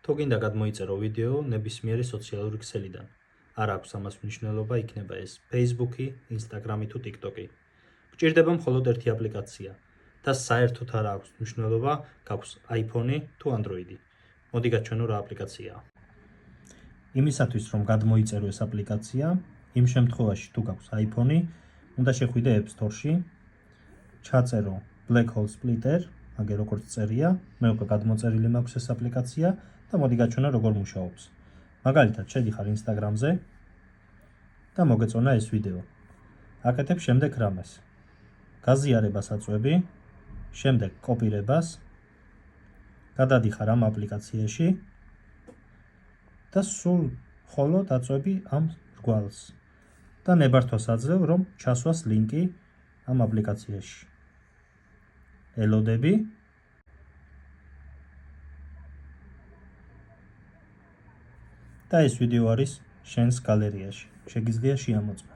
თუ გინდა გადმოიწერო ვიდეო ნებისმიერი სოციალური ქსელიდან. არ აქვს ამას მნიშვნელობა, იქნება ეს Facebook-ი, Instagram-ი თუ TikTok-ი. გჭირდება მხოლოდ ერთი აპლიკაცია და საერთოდ არ აქვს მნიშვნელობა, გაქვს iPhone-ი თუ Android-ი. მოდი გაჩვენო რა აპლიკაციაა. იმისათვის რომ გადმოიწერო ეს აპლიკაცია, იმ შემთხვევაში თუ გაქვს iPhone-ი, უნდა შეხვიდე App Store-ში, ჩაწერო Black Hole Splitter, აგერ როგორც წერია, მე უკვე გადმოწერილი მაქვს ეს აპლიკაცია და მოდი გაჩვენო როგორ მუშაობს. მაგალითად, შედიხარ Instagram-ზე და მოგეწონა ეს ვიდეო. აკეთებ შემდეგ რამეს. გაზიარებას აწვევი, შემდეგ კოპირებას, გადადიხარ ამ აპლიკაციაში და სულ მხოლოდ აწვევი ამ რგვალს და ნებართვას აძლევ, რომ ჩასვას ლინკი ამ აპლიკაციაში. ელოდები და ეს ვიდეო არის შენს გალერეაში. შეგიძლია შეამოწმო.